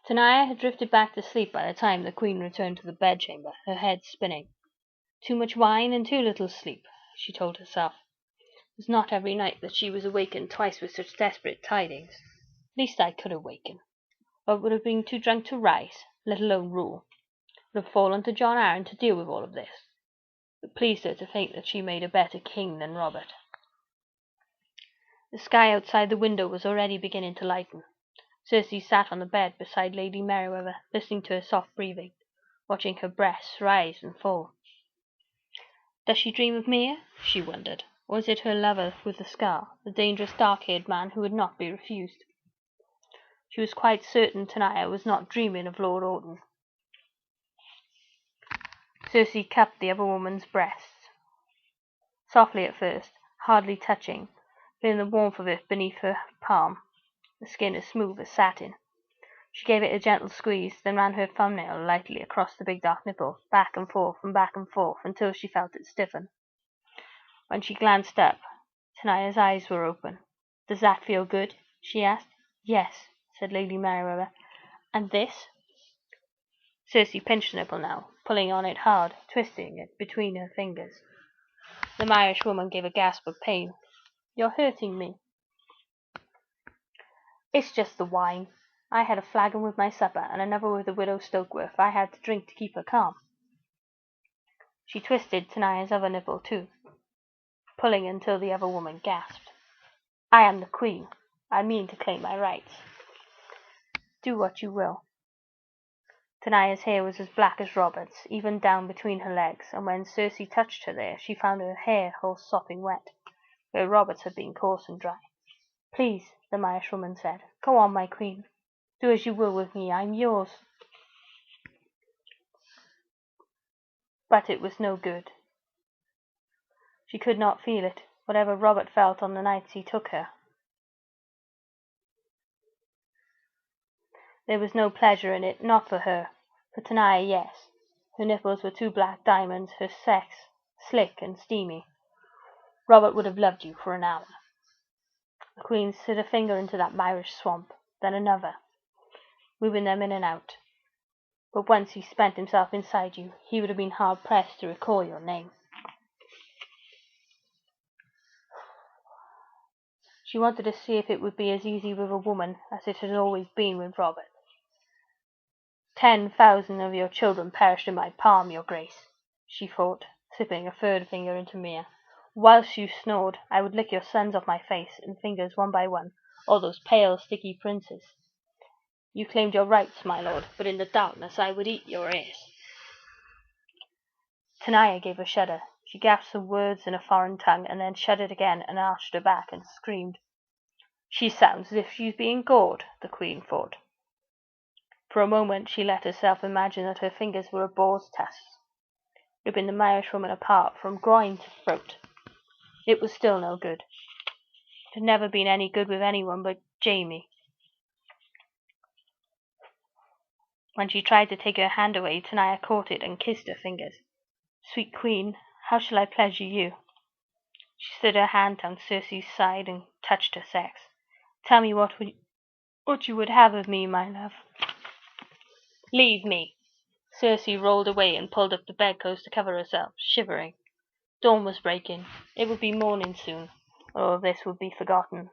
Tenaya had drifted back to sleep by the time the queen returned to the bedchamber, her head spinning. Too much wine and too little sleep, she told herself. It was not every night that she was awakened twice with such desperate tidings. At least I could awaken. Or would have been too drunk to rise, let alone rule. It would have fallen to John Arryn to deal with all of this. It pleased her to think that she made a better king than Robert. The sky outside the window was already beginning to lighten. Cersei sat on the bed beside Lady Merryweather, listening to her soft breathing, watching her breaths rise and fall. Does she dream of Mere? She wondered. Or is it her lover with the scar, the dangerous dark-haired man who would not be refused? She was quite certain Tenaya was not dreaming of Lord Orton. Cersei cupped the other woman's breasts, softly at first, hardly touching, feeling the warmth of it beneath her palm, the skin as smooth as satin. She gave it a gentle squeeze, then ran her thumbnail lightly across the big dark nipple, back and forth, until she felt it stiffen. When she glanced up, Tenaya's eyes were open. "Does that feel good?" she asked. "Yes," said Lady Merryweather. "And this?" Cersei pinched the nipple now, pulling on it hard, twisting it between her fingers. The Irish woman gave a gasp of pain. "You're hurting me." "It's just the wine. I had a flagon with my supper, and another with the widow Stokeworth I had to drink to keep her calm." She twisted Tenaya's other nipple too, pulling until the other woman gasped. "I am the queen. I mean to claim my rights." "Do what you will." Tenaya's hair was as black as Robert's, even down between her legs, and when Cersei touched her there, she found her hair all sopping wet, where Robert's had been coarse and dry. "Please," the Irish woman said. "Go on, my queen. Do as you will with me. I'm yours." But it was no good. She could not feel it, whatever Robert felt on the nights he took her. There was no pleasure in it, not for her. For Tenaya, yes. Her nipples were two black diamonds, her sex slick and steamy. Robert would have loved you for an hour. The queen slid a finger into that Irish swamp, then another, moving them in and out. But once he spent himself inside you, he would have been hard-pressed to recall your name. She wanted to see if it would be as easy with a woman as it had always been with Robert. 10,000 of your children perished in my palm, your grace, she thought, slipping a third finger into Mere. Whilst you snored, I would lick your sons off my face and fingers one by one, all those pale, sticky princes. You claimed your rights, my lord, but in the darkness I would eat your ears. Tenaya gave a shudder. She gasped some words in a foreign tongue, and then shuddered again and arched her back and screamed. She sounds as if she's being gored, the queen thought. For a moment she let herself imagine that her fingers were a boar's tusks, ripping the Irish woman apart from groin to throat. It was still no good. It had never been any good with anyone but Jamie. When she tried to take her hand away, Tenaya caught it and kissed her fingers. "Sweet queen, how shall I pleasure you?" She slid her hand down Cersei's side and touched her sex. "Tell me what you would have of me, my love." "Leave me." Cersei rolled away and pulled up the bedclothes to cover herself, shivering. Dawn was breaking. It would be morning soon. All of this would be forgotten.